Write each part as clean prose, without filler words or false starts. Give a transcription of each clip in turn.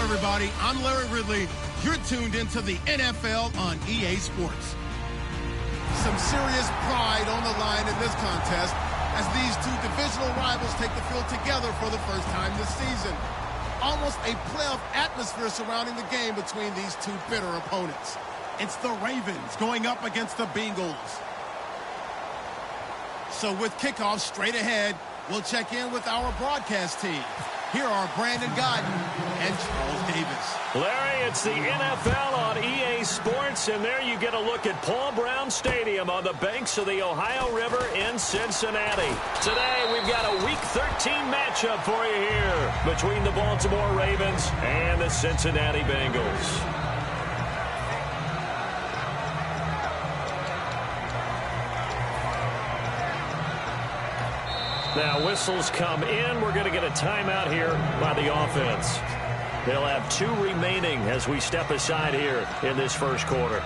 everybody. I'm Larry Ridley. You're tuned into the NFL on EA Sports. Some serious pride on the line in this contest as these two divisional rivals take the field together for the first time this season. Almost a playoff atmosphere surrounding the game between these two bitter opponents. It's the Ravens going up against the Bengals. So with kickoff straight ahead, we'll check in with our broadcast team. Here are Brandon Godden and Charles Davis. Larry, it's the NFL on EA Sports, and there you get a look at Paul Brown Stadium on the banks of the Ohio River in Cincinnati. Today, we've got a Week 13 matchup for you here between the Baltimore Ravens and the Cincinnati Bengals. Now, whistles come in. We're going to get a timeout here by the offense. They'll have 2 remaining as we step aside here in this first quarter.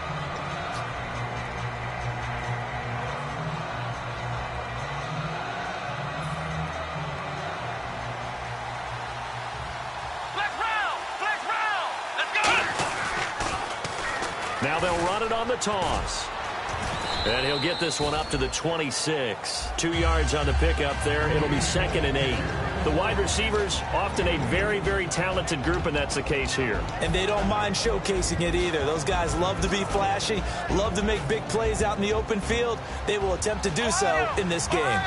Let's go! Now they'll run it on the toss. And he'll get this one up to the 26. 2 yards on the pickup there. It'll be 2nd and 8. The wide receivers, often a very, very talented group, and that's the case here. And they don't mind showcasing it either. Those guys love to be flashy, love to make big plays out in the open field. They will attempt to do so in this game.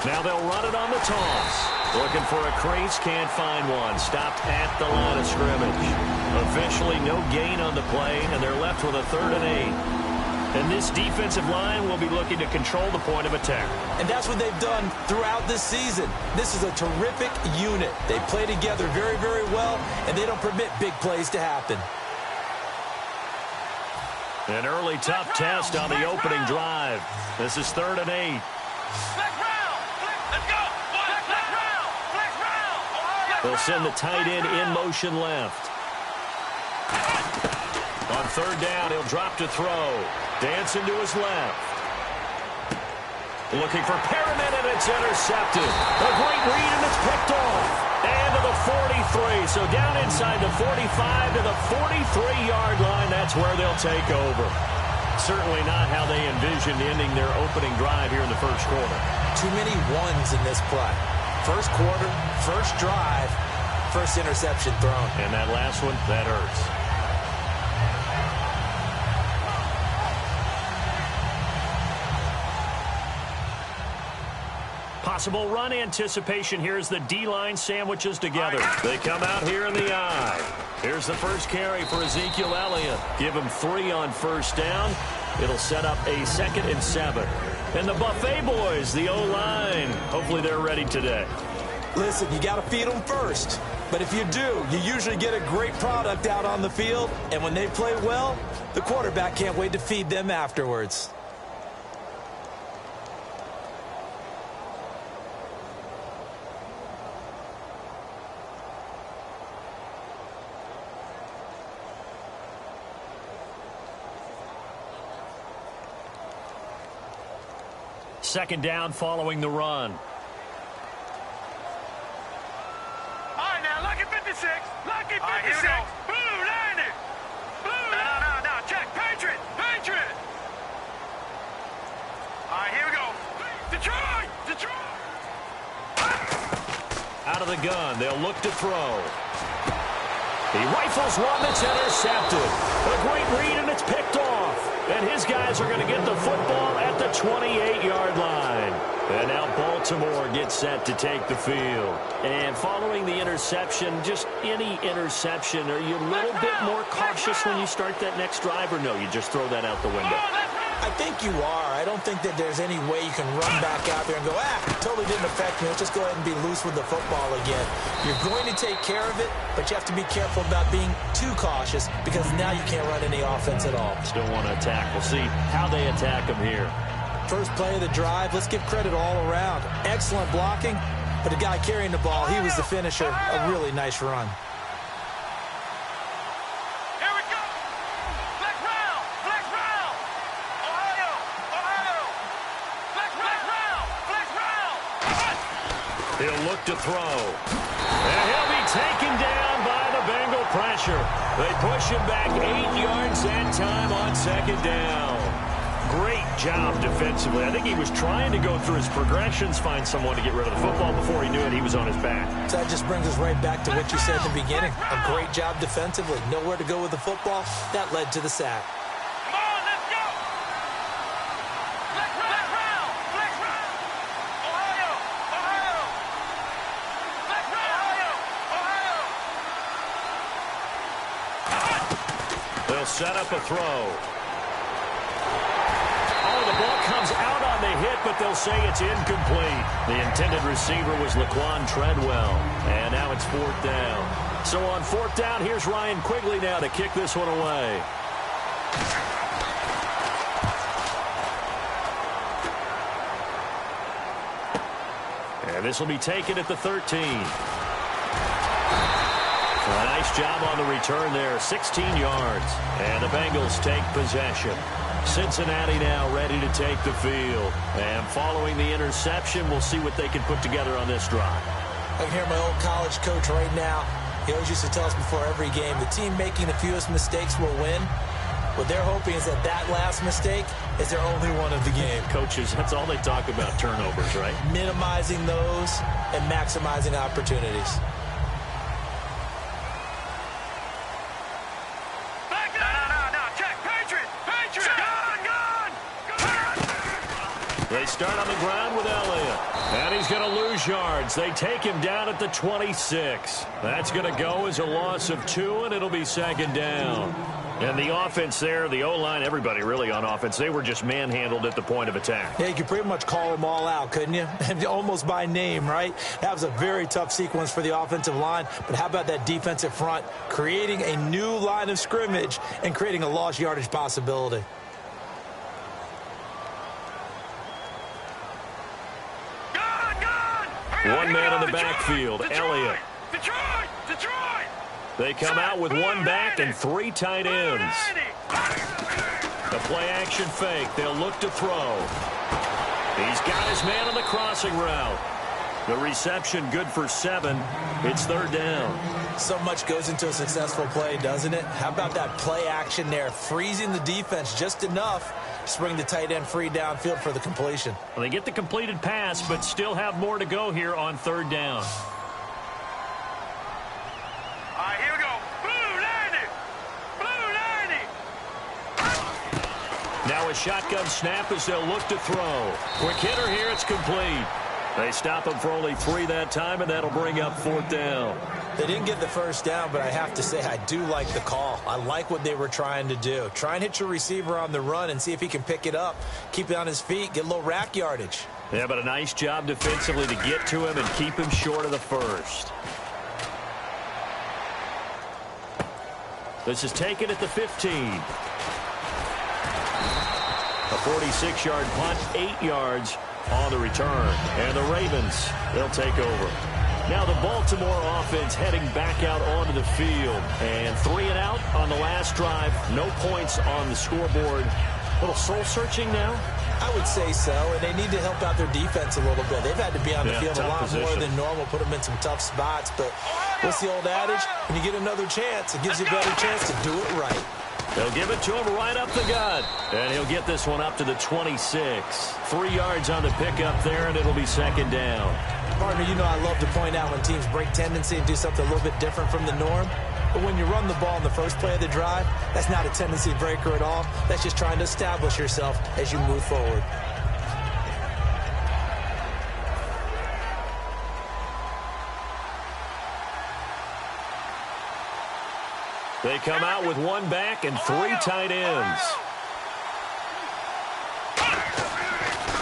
Now they'll run it on the toss. Looking for a crease, can't find one. Stopped at the line of scrimmage. Officially no gain on the play, and they're left with a 3rd and 8. And this defensive line will be looking to control the point of attack. And that's what they've done throughout this season. This is a terrific unit. They play together very, very well, and they don't permit big plays to happen. An early tough test on the opening drive. This is 3rd and 8. They'll send the tight end in motion left. On 3rd down, he'll drop to throw. Dancing to his left. Looking for Perriman, and it's intercepted. A great read, and it's picked off. And to the 43. So down inside the 45 to the 43-yard line. That's where they'll take over. Certainly not how they envisioned ending their opening drive here in the first quarter. Too many ones in this play. First quarter, first drive, first interception thrown. And that last one, that hurts. Possible run anticipation here as the D-line sandwiches together. They come out here in the eye. Here's the first carry for Ezekiel Elliott. Give him 3 on 1st down. It'll set up a 2nd and 7. And the Buffet boys, the O-line, hopefully they're ready today. Listen, you got to feed them first. But if you do, you usually get a great product out on the field. And when they play well, the quarterback can't wait to feed them afterwards. Second down following the run. All right, now, lucky 56. Lucky 56. Right, blue, 90. Blue. No. Check. Patriot. All right, here we go. Detroit. Out of the gun. They'll look to throw. He rifles one that's intercepted. A great read, and it's picked off. And his guys are going to get the football at the 28-yard line. And now Baltimore gets set to take the field. And following the interception, just any interception, are you a little bit more cautious when you start that next drive, or no, you just throw that out the window? I think you are. I don't think that there's any way you can run back out there and go, totally didn't affect me. Let's just go ahead and be loose with the football again. You're going to take care of it, but you have to be careful about being too cautious because now you can't run any offense at all. Still want to attack. We'll see how they attack him here. First play of the drive, let's give credit all around. Excellent blocking, but the guy carrying the ball, he was the finisher. A really nice run. Here we go. Flex round. He'll look to throw. And he'll be taken down by the Bengal pressure. They push him back 8 yards that time on second down. Great job defensively. I think he was trying to go through his progressions, find someone to get rid of the football. Before he knew it, he was on his back. So that just brings us right back to what you said in the beginning. A great job defensively. Nowhere to go with the football. That led to the sack. Come on, let's go. Flex round. Ohio. Flex round. Ohio. They'll set up a throw. The ball comes out on the hit, but they'll say it's incomplete. The intended receiver was Laquan Treadwell, and now it's 4th down. So on 4th down, here's Ryan Quigley now to kick this one away. And this will be taken at the 13. So a nice job on the return there, 16 yards. And the Bengals take possession. Cincinnati now ready to take the field. And following the interception, we'll see what they can put together on this drive. I can hear my old college coach right now. He always used to tell us before every game, the team making the fewest mistakes will win. What they're hoping is that that last mistake is their only one of the game. Coaches, that's all they talk about, turnovers, right? Minimizing those and maximizing opportunities. They start on the ground with Elliott. And he's going to lose yards. They take him down at the 26. That's going to go as a loss of 2, and it'll be second down. And the offense there, the O-line, everybody really on offense, they were just manhandled at the point of attack. Yeah, you could pretty much call them all out, couldn't you? Almost by name, right? That was a very tough sequence for the offensive line. But how about that defensive front creating a new line of scrimmage and creating a lost yardage possibility? One man in the backfield, Elliott. Detroit! They come out with one back and 3 tight ends. The play action fake. They'll look to throw. He's got his man on the crossing route. The reception good for 7. It's 3rd down. So much goes into a successful play, doesn't it? How about that play action there? Freezing the defense just enough to bring the tight end free downfield for the completion. Well, they get the completed pass, but still have more to go here on 3rd down. All right, here we go. Blue 90. Now a shotgun snap as they'll look to throw. Quick hitter here, it's complete. They stop him for only 3 that time, and that'll bring up 4th down. They didn't get the first down, but I have to say I do like the call. I like what they were trying to do. Try and hit your receiver on the run and see if he can pick it up, keep it on his feet, get a little rack yardage. Yeah, but a nice job defensively to get to him and keep him short of the first. This is taken at the 15. A 46-yard punt, 8 yards on the return. And the Ravens, they'll take over. Now the Baltimore offense heading back out onto the field. And 3 and out on the last drive. No points on the scoreboard. A little soul-searching now? I would say so, and they need to help out their defense a little bit. They've had to be on the field a lot more than normal, put them in some tough spots. But what's the old adage? When you get another chance, it gives you a better chance to do it right. They'll give it to him right up the gut. And he'll get this one up to the 26. 3 yards on the pickup there, and it'll be second down. Partner, you know I love to point out when teams break tendency and do something a little bit different from the norm. But when you run the ball in the first play of the drive, that's not a tendency breaker at all. That's just trying to establish yourself as you move forward. They come out with one back and 3 tight ends.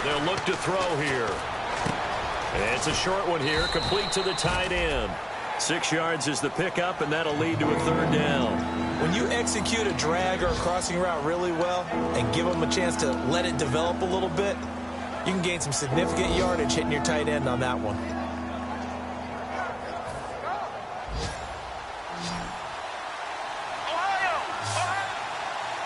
They'll look to throw here. And it's a short one here, complete to the tight end. 6 yards is the pickup, and that'll lead to a 3rd down. When you execute a drag or a crossing route really well and give them a chance to let it develop a little bit, you can gain some significant yardage hitting your tight end on that one.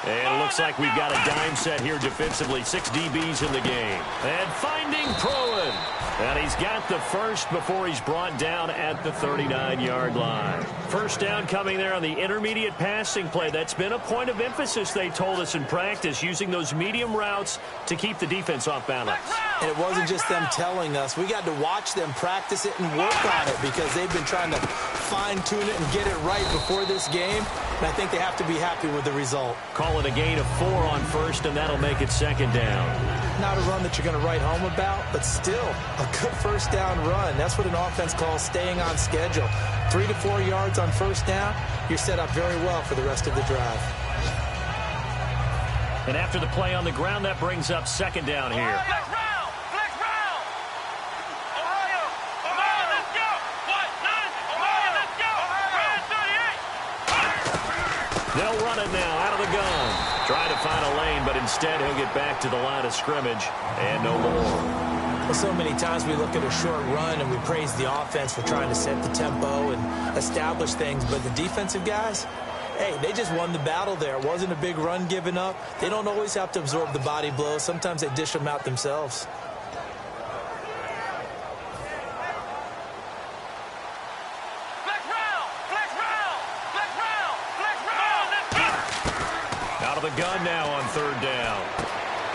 And it looks Looks like we've got a dime set here defensively. 6 DBs in the game. And finding Pruitt. And he's got the first before he's brought down at the 39-yard line. First down coming there on the intermediate passing play. That's been a point of emphasis, they told us in practice, using those medium routes to keep the defense off balance. And it wasn't just them telling us. We got to watch them practice it and work on it because they've been trying to fine-tune it and get it right before this game. And I think they have to be happy with the result. Call it a gain of 4 on first, and that'll make it second down. Not a run that you're going to write home about, but still a good first down run. That's what an offense calls staying on schedule. 3 to 4 yards on first down, you're set up very well for the rest of the drive. And after the play on the ground, that brings up second down here. Flex round! Flex round! Ohio! Ohio, let's go! What? 9? Ohio, let's go! Red 38! They'll run it now out of the gun. Trying to find a lane, but instead he'll get back to the line of scrimmage and no more. Well, so many times we look at a short run and we praise the offense for trying to set the tempo and establish things, but the defensive guys, hey, they just won the battle there. It wasn't a big run given up. They don't always have to absorb the body blows. Sometimes they dish them out themselves. Flex round! Flex round! Flex round! Flex round! Let's go! Out of the gun now on third down.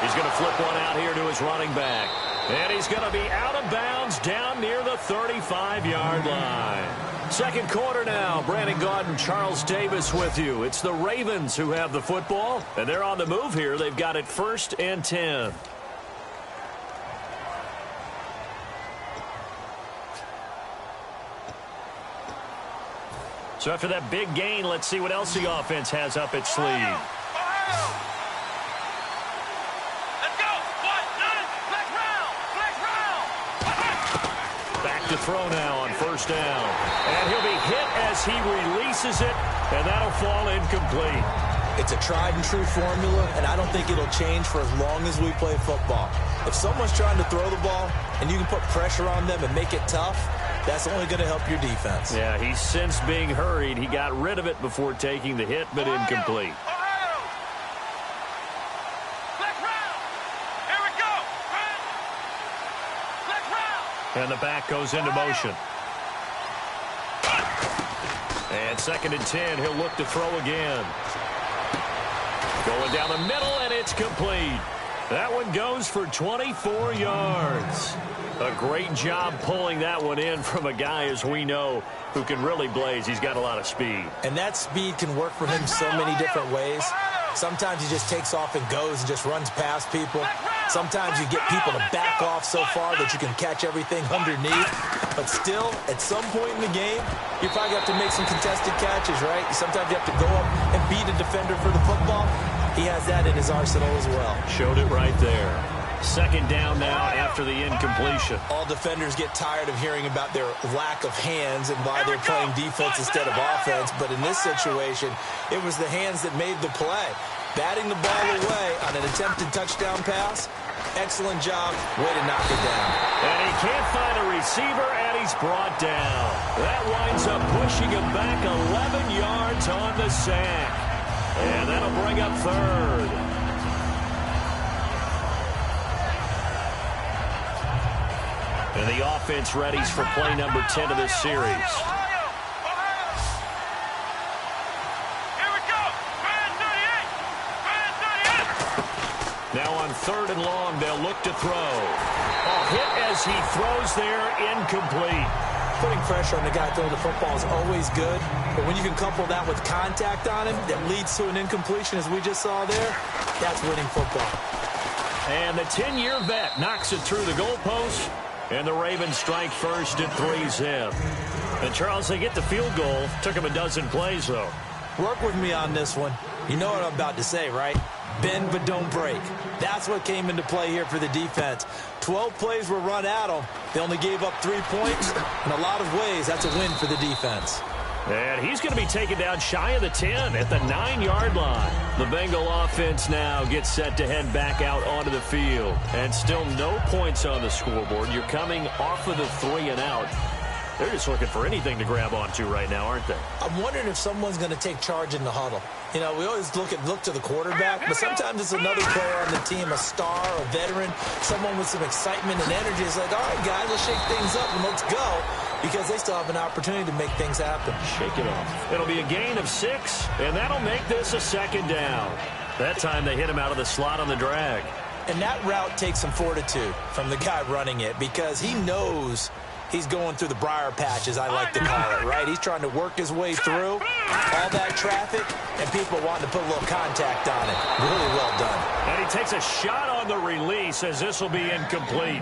He's going to flip one out here to his running back. And he's going to be out of bounds down near the 35-yard line. Second quarter now. Brandon Gaudin, Charles Davis with you. It's the Ravens who have the football, and they're on the move here. They've got it 1st and 10. So after that big gain, let's see what else the offense has up its sleeve. Ohio! Let's go! What? 9? Flex round! Flex round! Back to throw now on first down. And he'll be hit as he releases it, and that'll fall incomplete. It's a tried-and-true formula, and I don't think it'll change for as long as we play football. If someone's trying to throw the ball and you can put pressure on them and make it tough, that's only going to help your defense. Yeah, he's since being hurried. He got rid of it before taking the hit, but incomplete. Ohio! Flex round! Here we go! Flex round! And the back goes into motion. And 2nd and 10, he'll look to throw again. Going down the middle, and it's complete. That one goes for 24 yards. A great job pulling that one in from a guy, as we know, who can really blaze. He's got a lot of speed. And that speed can work for him so many different ways. Sometimes he just takes off and goes and just runs past people. Sometimes you get people to back off so far that you can catch everything underneath. But still, at some point in the game, you probably have to make some contested catches, right? Sometimes you have to go up and beat a defender for the football. He has that in his arsenal as well. Showed it right there. Second down now after the incompletion. All defenders get tired of hearing about their lack of hands and why they're playing defense instead of offense. But in this situation, it was the hands that made the play. Batting the ball away on an attempted touchdown pass. Excellent job. Way to knock it down. And he can't find a receiver, and he's brought down. That winds up pushing him back 11 yards on the sack. And that'll bring up third. And the offense readies for play number 10 of this series. Ohio! Here we go! Red 38! Red 38! Now on 3rd and long, they'll look to throw. A hit as he throws there, incomplete. Putting pressure on the guy throwing the football is always good, but when you can couple that with contact on him that leads to an incompletion, as we just saw there, that's winning football. And the 10-year vet knocks it through the goalpost, and the Ravens strike first at 3-zip. And, Charles, they get the field goal. Took him a dozen plays, though. Work with me on this one. You know what I'm about to say, right? Bend but don't break. That's what came into play here for the defense. 12 plays were run at them. They only gave up 3 points. In a lot of ways, that's a win for the defense. And he's going to be taken down shy of the 10 at the 9-yard line. The Bengal offense now gets set to head back out onto the field. And still no points on the scoreboard. You're coming off of the 3 and out. They're just looking for anything to grab onto right now, aren't they? I'm wondering if someone's going to take charge in the huddle. You know, we always look to the quarterback, but sometimes it's another player on the team, a star, a veteran, someone with some excitement and energy. It's like, all right, guys, let's shake things up and let's go, because they still have an opportunity to make things happen. Shake it off. It'll be a gain of 6, and that'll make this a second down. That time they hit him out of the slot on the drag. And that route takes some fortitude from the guy running it, because he knows he's going through the briar patch, as I like to call it, right? He's trying to work his way through all that traffic and people wanting to put a little contact on it. Really well done. And he takes a shot on the release, as this will be incomplete.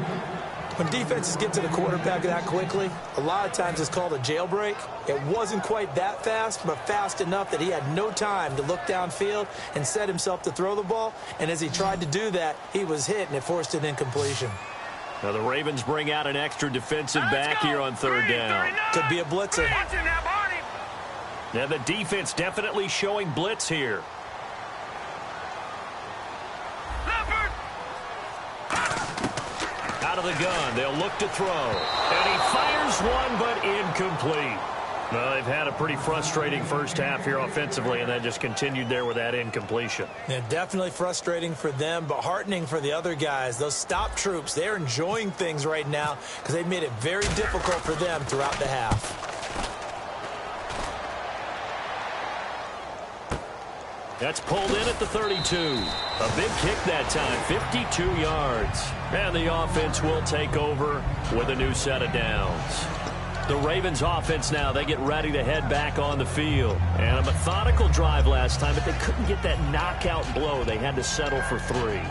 When defenses get to the quarterback that quickly, a lot of times it's called a jailbreak. It wasn't quite that fast, but fast enough that he had no time to look downfield and set himself to throw the ball. And as he tried to do that, he was hit, and it forced an incompletion. Now the Ravens bring out an extra defensive back here on third down. Could be a blitzer. Now the defense definitely showing blitz here. Out of the gun, they'll look to throw. And he fires one, but incomplete. Well, they've had a pretty frustrating first half here offensively, and then just continued there with that incompletion. Yeah, definitely frustrating for them, but heartening for the other guys. Those stop troops, they're enjoying things right now because they've made it very difficult for them throughout the half. That's pulled in at the 32. A big kick that time, 52 yards. And the offense will take over with a new set of downs. The Ravens offense now, they get ready to head back on the field. And a methodical drive last time, but they couldn't get that knockout blow. They had to settle for 3.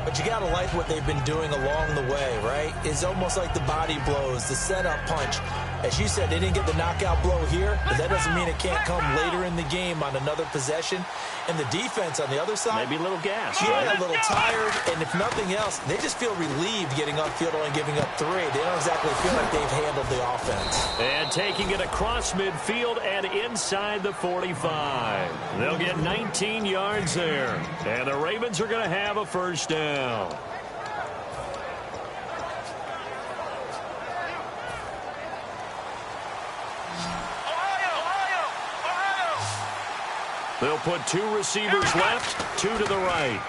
But you got to like what they've been doing along the way, right? It's almost like the body blows, the setup punch. As you said, they didn't get the knockout blow here, but that doesn't mean it can't come later in the game on another possession. And the defense on the other side, maybe a little gas. Yeah, right? A little tired. And if nothing else, they just feel relieved getting off field only giving up 3. They don't exactly feel like they've handled the offense. And taking it across midfield and inside the 45. They'll get 19 yards there. And the Ravens are going to have a first down. They'll put 2 receivers left, 2 to the right.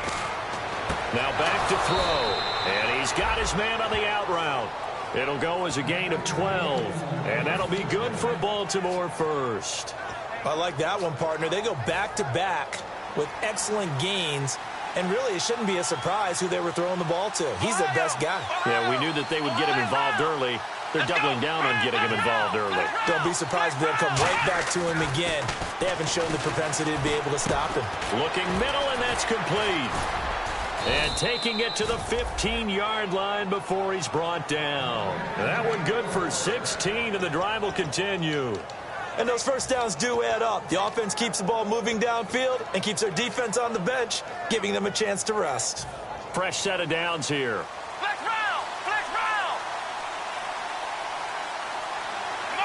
Now back to throw. And he's got his man on the out route. It'll go as a gain of 12. And that'll be good for Baltimore first. I like that one, partner. They go back-to-back with excellent gains. And really, it shouldn't be a surprise who they were throwing the ball to. He's their best guy. Yeah, we knew that they would get him involved early. They're doubling down on getting him involved early. Don't be surprised if they'll come right back to him again. They haven't shown the propensity to be able to stop him. Looking middle, and that's complete. And taking it to the 15-yard line before he's brought down. That one good for 16, and the drive will continue. And those first downs do add up. The offense keeps the ball moving downfield and keeps their defense on the bench, giving them a chance to rest. Fresh set of downs here. Flex round! Flex round! Come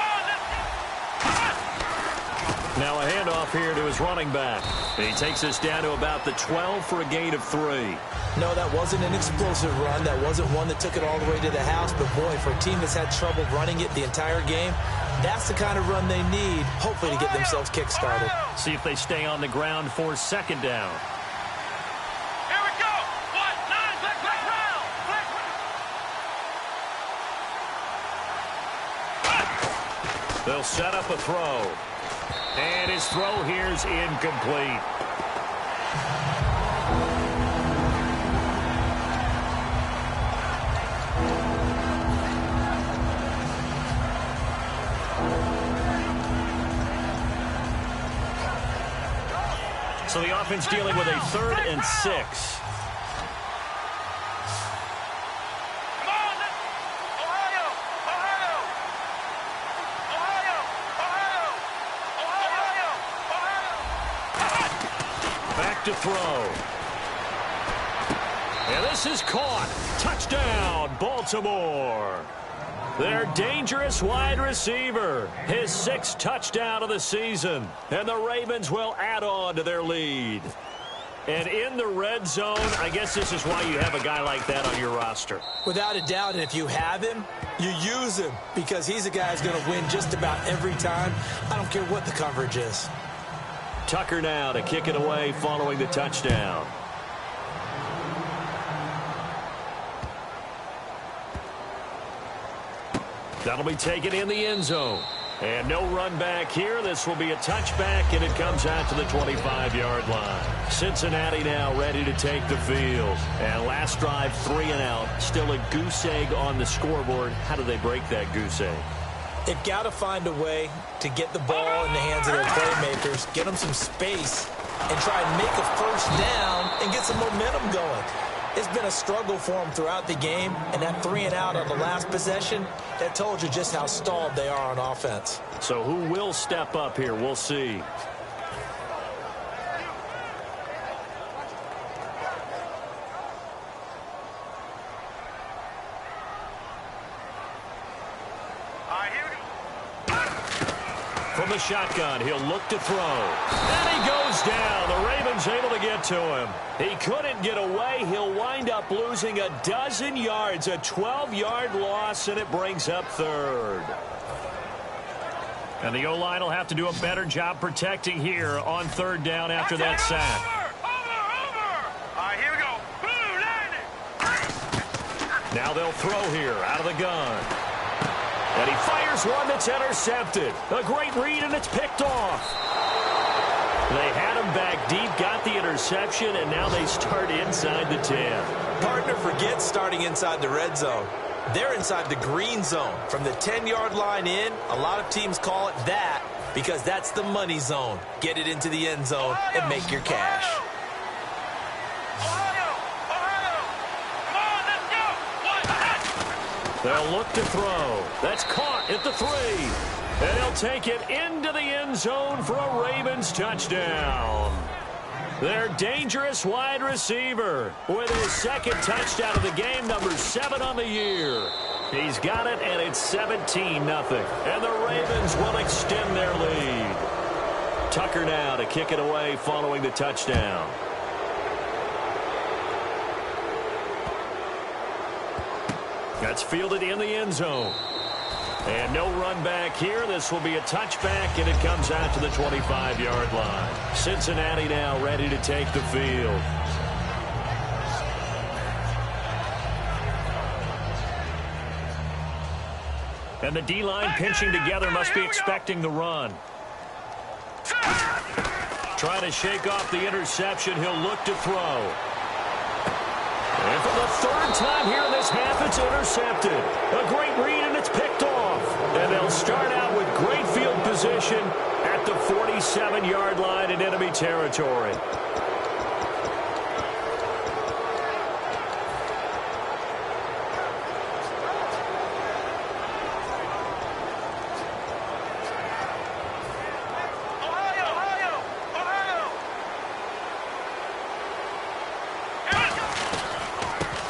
on, Now a handoff here to his running back. And he takes us down to about the 12 for a gain of 3. No, that wasn't an explosive run. That wasn't one that took it all the way to the house. But, boy, for a team that's had trouble running it the entire game, that's the kind of run they need, hopefully, to get themselves kick-started. See if they stay on the ground for second down. here we go! 1-9, flex round! Flex. They'll set up a throw. And his throw here's incomplete. So the offense dealing with a 3rd and 6. Come on, Ohio! Ohio! Ohio! Ohio! Ohio! Back to throw. And this is caught. Touchdown, Baltimore. Their dangerous wide receiver. His 6th touchdown of the season. And the Ravens will add on to their lead. And in the red zone, I guess this is why you have a guy like that on your roster. Without a doubt, and if you have him, you use him because he's a guy who's going to win just about every time. I don't care what the coverage is. Tucker now to kick it away following the touchdown. That'll be taken in the end zone. And no run back here. This will be a touchback, and it comes out to the 25-yard line. Cincinnati now ready to take the field. And last drive, 3 and out. Still a goose egg on the scoreboard. How do they break that goose egg? They've got to find a way to get the ball in the hands of their playmakers, get them some space, and try and make a first down and get some momentum going. It's been a struggle for them throughout the game, and that 3 and out on the last possession, that told you just how stalled they are on offense. So who will step up here? We'll see. From the shotgun, he'll look to throw. And he goes down. The Ravens able to get to him. He couldn't get away. He'll wind up losing a dozen yards, a 12-yard loss, and it brings up third. And the O-line will have to do a better job protecting here on third down after that sack. Over. All right, here we go. Boom, landing. Now they'll throw here out of the gun. And he fires one that's intercepted. A great read, and it's picked off. They had him back deep, got the interception, and now they start inside the 10. Partner forgets starting inside the red zone. They're inside the green zone. From the 10-yard line in, a lot of teams call it that because that's the money zone. Get it into the end zone and make your cash. They'll look to throw. That's caught at the 3. And he'll take it into the end zone for a Ravens touchdown. Their dangerous wide receiver with his second touchdown of the game, number 7 on the year. He's got it, and it's 17-0. And the Ravens will extend their lead. Tucker now to kick it away following the touchdown. That's fielded in the end zone. And no run back here. This will be a touchback, and it comes out to the 25-yard line. Cincinnati now ready to take the field. And the D-line pinching together must be expecting the run. Trying to shake off the interception. He'll look to throw. And for the third time here in this half, it's intercepted. A great read, and it's picked off. And they'll start out with great field position at the 47-yard line in enemy territory.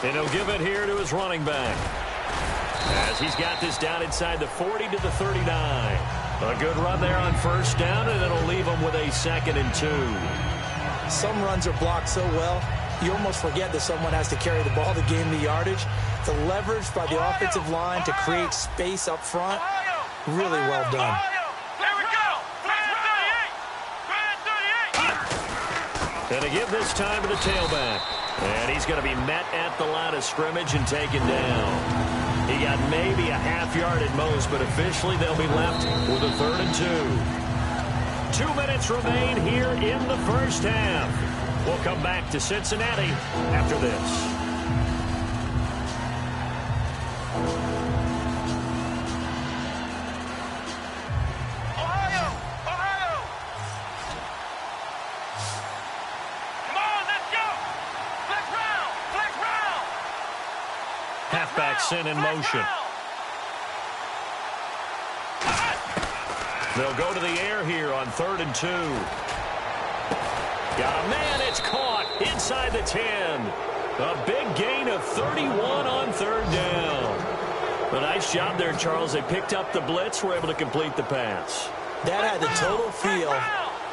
And he'll give it here to his running back. As he's got this down inside the 40 to the 39. A good run there on first down, and it'll leave him with a 2nd and 2. Some runs are blocked so well, you almost forget that someone has to carry the ball to gain the yardage. The leverage by the offensive line to create space up front, really well done. There we go. And to give this time to the tailback. And he's going to be met at the line of scrimmage and taken down. He got maybe a half yard at most, but officially they'll be left with a 3rd and 2. 2 minutes remain here in the first half. We'll come back to Cincinnati after this. Halfback sent in motion. They'll go to the air here on 3rd and 2. Got a man, it's caught inside the 10. A big gain of 31 on 3rd down. A nice job there, Charles. They picked up the blitz, were able to complete the pass. That had the total feel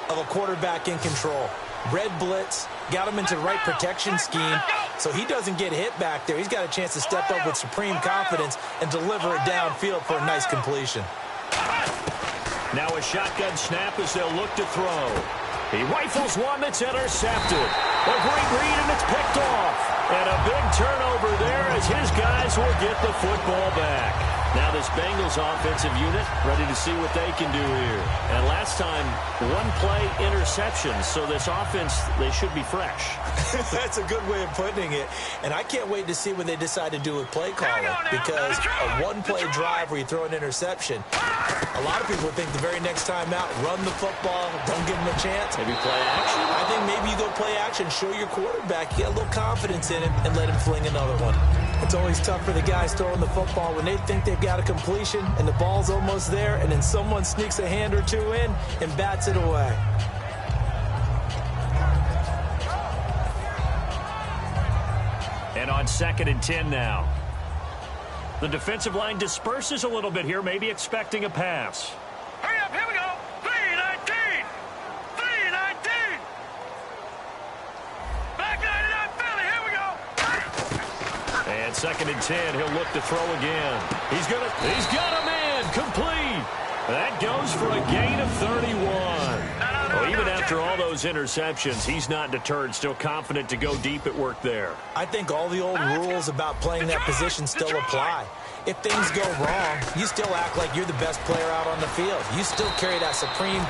of a quarterback in control. Red blitz, got him into the right protection scheme, so he doesn't get hit back there. He's got a chance to step up with supreme confidence and deliver it downfield for a nice completion. Now a shotgun snap as they'll look to throw. He rifles one that's intercepted. A great read, and it's picked off. And a big turnover there as his guys will get the football back. Now this Bengals offensive unit ready to see what they can do here. And last time, one play interception. So this offense, they should be fresh. That's a good way of putting it. And I can't wait to see what they decide to do with play calling. Because a one-play drive where you throw an interception, a lot of people think the very next time out, run the football, don't give him a chance. Maybe play action? I think maybe you go play action, show your quarterback, you get a little confidence in him, and let him fling another one. It's always tough for the guys throwing the football when they think they've got a completion and the ball's almost there, and then someone sneaks a hand or two in and bats it away. And on 2nd and 10 now. The defensive line disperses a little bit here, maybe expecting a pass. Hurry up, here we go. 3-19. 3-19. Back 99 Philly, here we go. And 2nd and 10, he'll look to throw again. He's got a man, complete. That goes for a gain of 31. Well, even after all those interceptions, he's not deterred, still confident to go deep at work there. I think all the old rules about playing that position still apply. If things go wrong, you still act like you're the best player out on the field. You still carry that supreme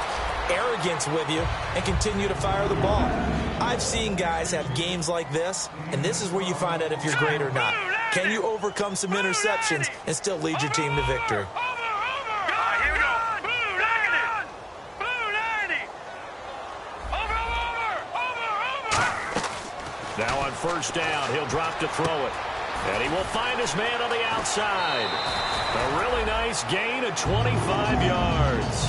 arrogance with you and continue to fire the ball. I've seen guys have games like this, and this is where you find out if you're great or not. Can you overcome some interceptions and still lead your team to victory? Now on 1st down, he'll drop to throw it. And he will find his man on the outside. A really nice gain of 25 yards.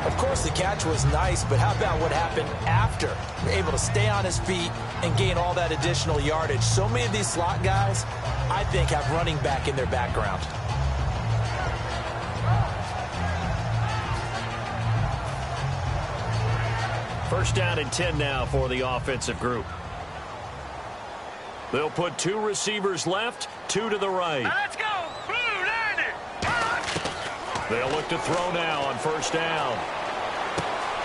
Of course, the catch was nice, but how about what happened after? You're able to stay on his feet and gain all that additional yardage. So many of these slot guys, I think, have running back in their background. First down and 10 now for the offensive group. They'll put 2 receivers left, 2 to the right. Let's go. Blue 90. They'll look to throw now on 1st down.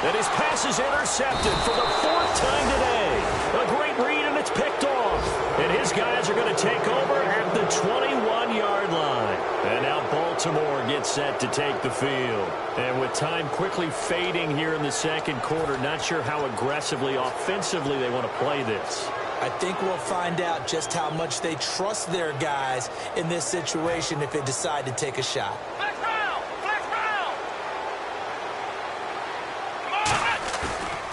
And his pass is intercepted for the 4th time today. A great read, and it's picked off. And his guys are going to take over at the 21-yard line. And now Baltimore gets set to take the field. And with time quickly fading here in the 2nd quarter, not sure how aggressively, offensively they want to play this. I think we'll find out just how much they trust their guys in this situation if they decide to take a shot. Flex Brown. Flex Brown.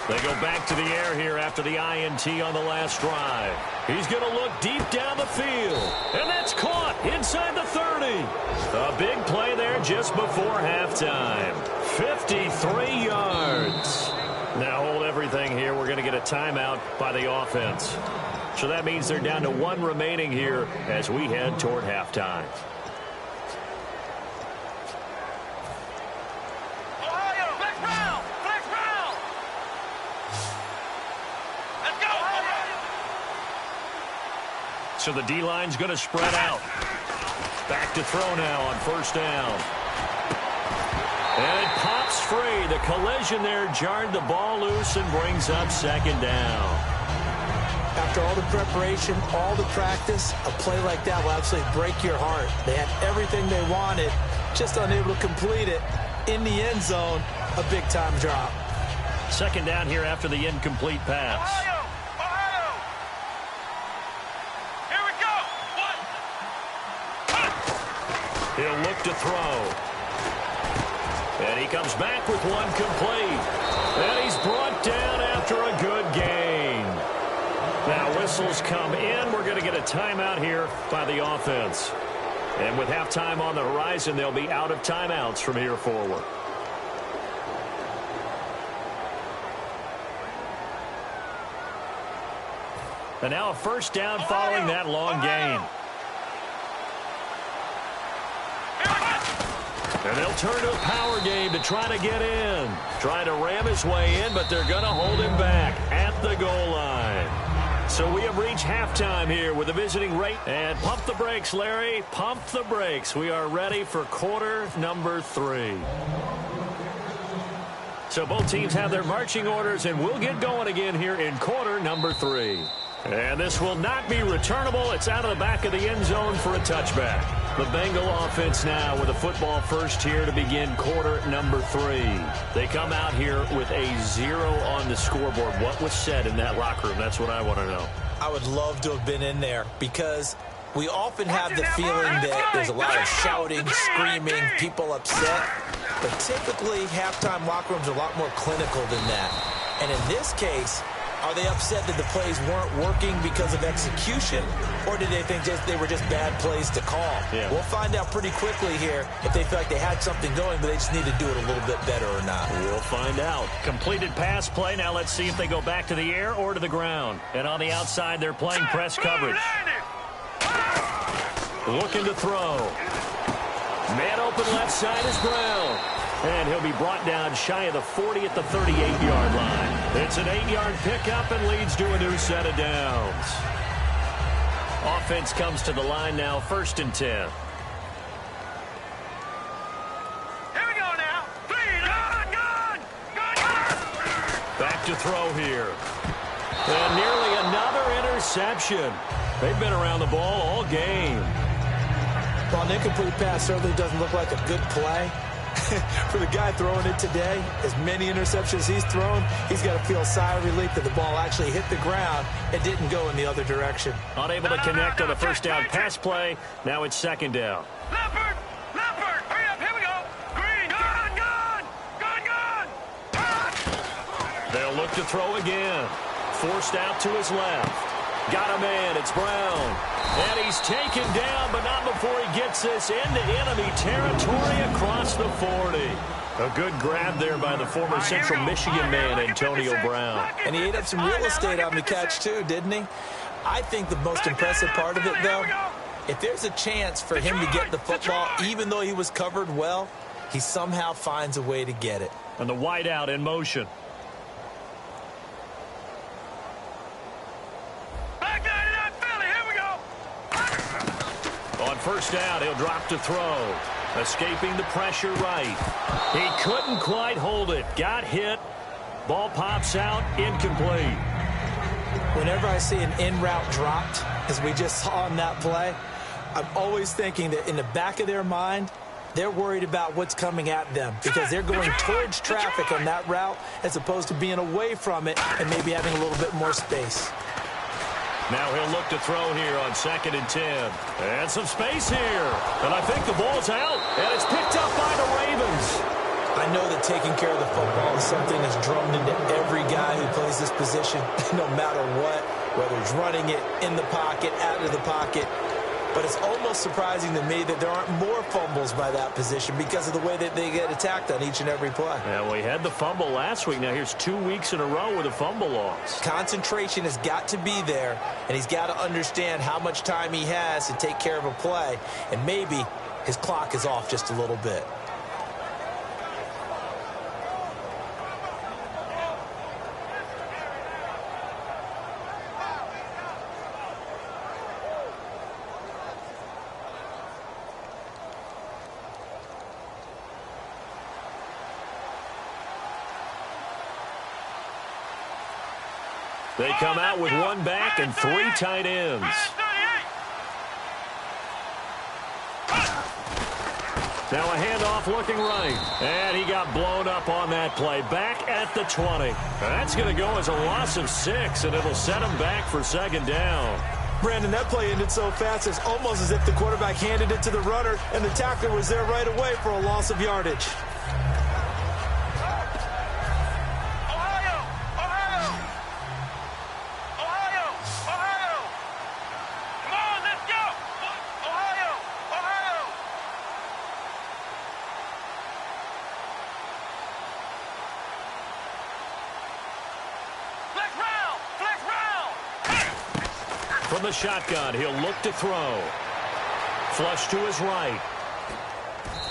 They go back to the air here after the INT on the last drive. He's going to look deep down the field. And that's caught inside the 30. A big play there just before halftime. 53 yards. Now hold everything here. We're going to get a timeout by the offense. So that means they're down to 1 remaining here as we head toward halftime. Ohio. Flex Brown. Flex Brown. Let's go. So the D-line's going to spread out. Back to throw now on 1st down. And it pops free. The collision there jarred the ball loose and brings up 2nd down. After all the preparation, all the practice, a play like that will absolutely break your heart. They had everything they wanted, just unable to complete it. In the end zone, a big-time drop. 2nd down here after the incomplete pass. Ohio. Ohio. Here we go. He'll look to throw. And he comes back with one complete. And he's brought down after a good gain. Now whistles come in. We're going to get a timeout here by the offense. And with halftime on the horizon, they'll be out of timeouts from here forward. And now a 1st down following that long gain. And they'll turn to a power game to try to get in. Trying to ram his way in, but they're going to hold him back at the goal line. So we have reached halftime here with the visiting rate. And pump the brakes, Larry. Pump the brakes. We are ready for quarter number 3. So both teams have their marching orders, and we'll get going again here in quarter number 3. And this will not be returnable. It's out of the back of the end zone for a touchback. The Bengal offense now with a football first here to begin quarter number 3. They come out here with a 0 on the scoreboard. What was said in that locker room? That's what I want to know. I would love to have been in there because we often have the feeling that there's a lot of shouting, screaming, people upset. But typically, halftime locker rooms are a lot more clinical than that. And in this case, are they upset that the plays weren't working because of execution, or did they think they were just bad plays to call? Yeah. We'll find out pretty quickly here if they feel like they had something going, but they just need to do it a little bit better or not. We'll find out. Completed pass play. Now let's see if they go back to the air or to the ground. And on the outside, they're playing press coverage. Looking to throw. Man open left side is Brown. And he'll be brought down shy of the 40 at the 38-yard line. It's an 8-yard pickup and leads to a new set of downs. Offense comes to the line now, 1st and 10. Here we go now. 3, gone. Back to throw here. And nearly another interception. They've been around the ball all game. Well, an incomplete pass certainly doesn't look like a good play. For the guy throwing it today, as many interceptions he's thrown, he's got to feel a sigh of relief that the ball actually hit the ground and didn't go in the other direction. Unable to connect on the first down pass play. Now it's 2nd down. Leopard, hurry up, here we go. Green, gone. They'll look to throw again. Forced out to his left. Got a man, it's Brown. And he's taken down, but not before he gets this into enemy territory across the 40. A good grab there by the former Central Michigan man, Antonio Brown. And he ate up some real estate on the catch, too, didn't he? I think the most impressive part of it, though, if there's a chance for him to get the football, even though he was covered well, he somehow finds a way to get it. And the wideout in motion. On first down, he'll drop to throw. Escaping the pressure right. He couldn't quite hold it. Got hit. Ball pops out. Incomplete. Whenever I see an in-route dropped, as we just saw in that play, I'm always thinking that in the back of their mind, they're worried about what's coming at them because they're going towards traffic on that route as opposed to being away from it and maybe having a little bit more space. Now he'll look to throw here on 2nd and 10. And some space here. And I think the ball's out. And it's picked up by the Ravens. I know that taking care of the football is something that's drummed into every guy who plays this position, no matter what, whether it's running it, in the pocket, out of the pocket. But it's almost surprising to me that there aren't more fumbles by that position because of the way that they get attacked on each and every play. Yeah, we had the fumble last week. Now here's 2 weeks in a row with a fumble loss. Concentration has got to be there, and he's got to understand how much time he has to take care of a play, and maybe his clock is off just a little bit. They come out with 1 back and 3 tight ends. Now a handoff looking right. And he got blown up on that play. Back at the 20. That's going to go as a loss of 6, and it'll set him back for 2nd down. Brandon, that play ended so fast, it's almost as if the quarterback handed it to the runner, and the tackler was there right away for a loss of yardage. From the shotgun, he'll look to throw. Flush to his right.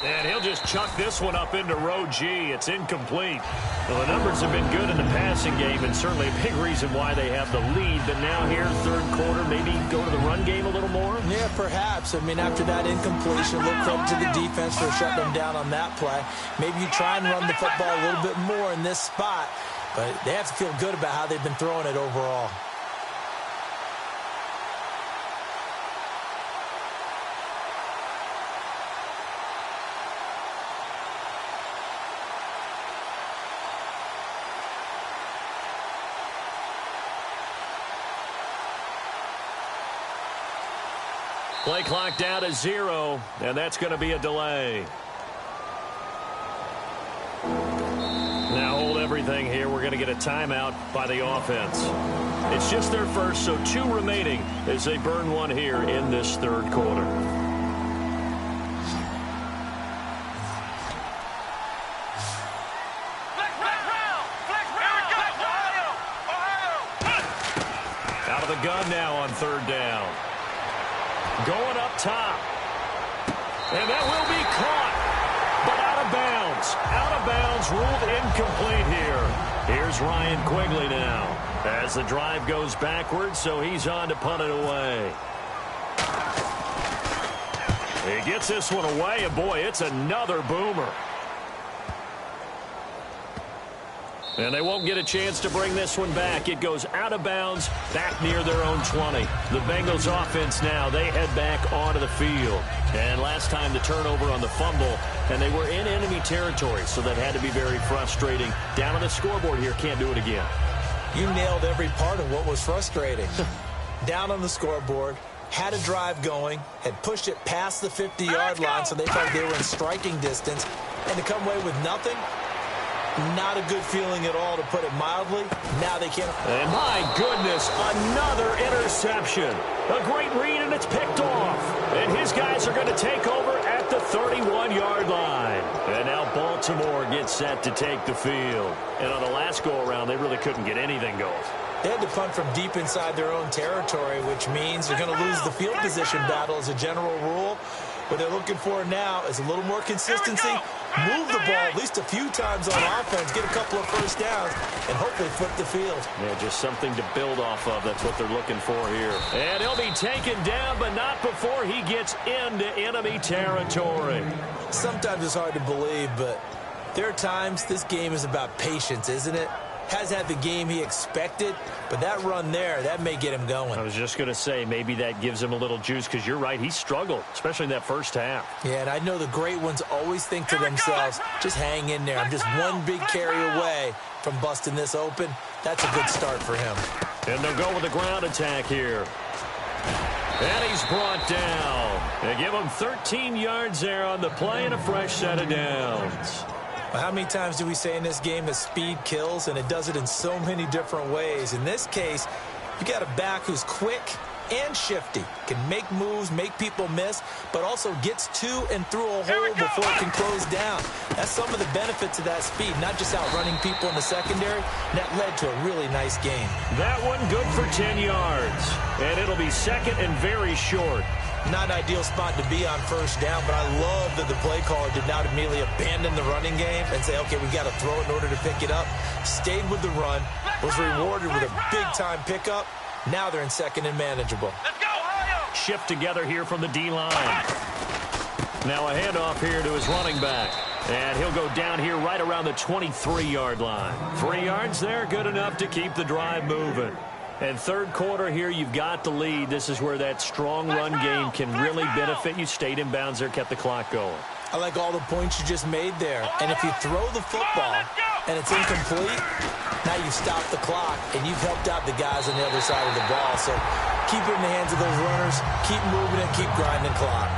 And he'll just chuck this one up into row G. It's incomplete. Well, the numbers have been good in the passing game, and certainly a big reason why they have the lead. But now here, third quarter, maybe go to the run game a little more? Yeah, perhaps. I mean, after that incompletion, look credit to the defense for shutting them down on that play. Maybe you try and run the football a little bit more in this spot, but they have to feel good about how they've been throwing it overall. Play clock down to 0, and that's going to be a delay. Now hold everything here. We're going to get a timeout by the offense. It's just their first, so 2 remaining as they burn one here in this third quarter. Out of the gun now on third down. Going up top. And that will be caught. But out of bounds. Out of bounds, ruled incomplete here. Here's Ryan Quigley now. As the drive goes backwards, so he's on to punt it away. He gets this one away, and boy, it's another boomer. And they won't get a chance to bring this one back. It goes out of bounds, back near their own 20. The Bengals offense now, they head back onto the field. And last time the turnover on the fumble, and they were in enemy territory, so that had to be very frustrating. Down on the scoreboard here, can't do it again. You nailed every part of what was frustrating. Down on the scoreboard, had a drive going, had pushed it past the 50-yard line, so they felt they were in striking distance, and to come away with nothing, not a good feeling at all, to put it mildly. Now they can't. And my goodness, another interception. A great read, and it's picked off. And his guys are going to take over at the 31-yard line. And now Baltimore gets set to take the field. And on the last go-around, they really couldn't get anything going. They had to punt from deep inside their own territory, which means they're going to lose the field position battle as a general rule. What they're looking for now is a little more consistency, move the ball at least a few times on offense, get a couple of first downs, and hopefully flip the field. Yeah, just something to build off of. That's what they're looking for here. And he'll be taken down, but not before he gets into enemy territory. Sometimes it's hard to believe, but there are times this game is about patience, isn't it? Has had the game he expected, but that run there, that may get him going. I was just going to say, maybe that gives him a little juice, because you're right, he struggled, especially in that first half. Yeah, and I know the great ones always think to themselves, just hang in there. I'm just one big carry away from busting this open. That's a good start for him. And they'll go with a ground attack here. And he's brought down. They give him 13 yards there on the play and a fresh set of downs. Well, how many times do we say in this game that speed kills, and it does it in so many different ways? In this case, you got a back who's quick and shifty, can make moves, make people miss, but also gets to and through a hole before it can close down. That's some of the benefits of that speed, not just outrunning people in the secondary. And that led to a really nice game. That one good for 10 yards, and it'll be second and very short. Not an ideal spot to be on first down, but I love that the play caller did not immediately abandon the running game and say, okay, we've got to throw it in order to pick it up. Stayed with the run, was rewarded with a big-time pickup. Now they're in second and manageable. Let's go, Ohio! Shift together here from the D-line. Now a handoff here to his running back. And he'll go down here right around the 23-yard line. 3 yards there, good enough to keep the drive moving. And third quarter here, you've got the lead. This is where that strong run game can really benefit you. Stayed in bounds there, kept the clock going. I like all the points you just made there. And if you throw the football and it's incomplete, now you've stopped the clock and you've helped out the guys on the other side of the ball. So keep it in the hands of those runners, keep moving and keep grinding clock.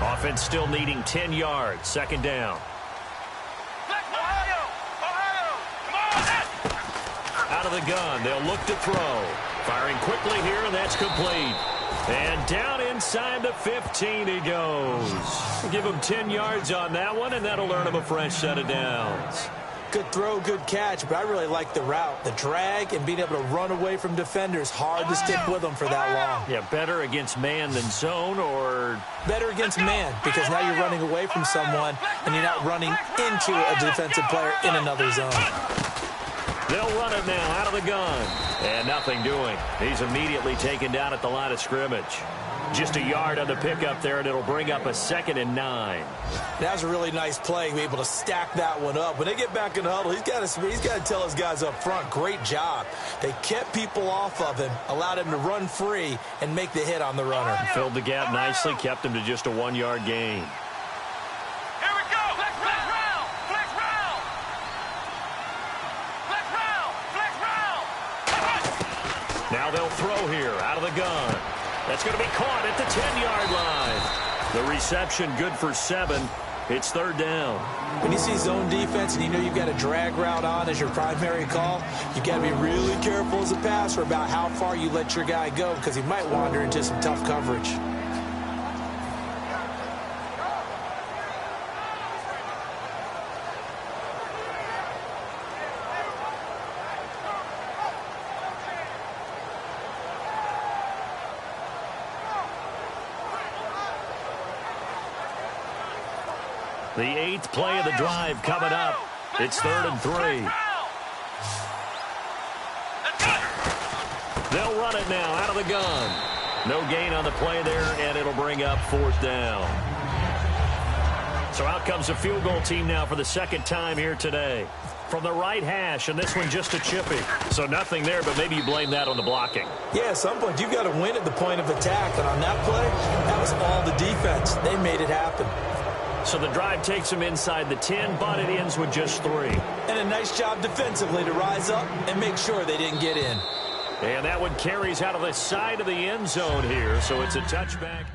Offense still needing 10 yards. Second down. Ohio! Ohio! Come on! Out of the gun. They'll look to throw. Firing quickly here, and that's complete. And down inside the 15 he goes. Give him 10 yards on that one, and that'll earn him a fresh set of downs. Good throw, good catch, but I really like the route. The drag and being able to run away from defenders. Hard to stick with them for that long. Yeah, better against man than zone, or... Better against man, because now you're running away from someone, and you're not running into a defensive player in another zone. They'll run it now out of the gun. And nothing doing. He's immediately taken down at the line of scrimmage. Just a yard on the pickup there, and it'll bring up a 2nd and 9. That was a really nice play, be able to stack that one up. When they get back in the huddle, he's got to tell his guys up front, great job. They kept people off of him, allowed him to run free, and make the hit on the runner. Filled the gap nicely, kept him to just a 1-yard gain. Here we go. Flex round. Flex round. Flex round. Flex round. Now they'll throw here out of the gun. That's going to be caught at the 10-yard line. The reception good for 7. It's 3rd down. When you see zone defense and you know you've got a drag route on as your primary call, you've got to be really careful as a passer about how far you let your guy go, because he might wander into some tough coverage. The 8th play of the drive coming up. It's 3rd and 3. They'll run it now out of the gun. No gain on the play there, and it'll bring up 4th down. So out comes the field goal team now for the 2nd time here today. From the right hash, and this one just a chippy. So nothing there, but maybe you blame that on the blocking. Yeah, at some point you've got to win at the point of attack, and on that play, that was all the defense. They made it happen. So the drive takes him inside the 10, but it ends with just 3. And a nice job defensively to rise up and make sure they didn't get in. And that one carries out of the side of the end zone here, so it's a touchback.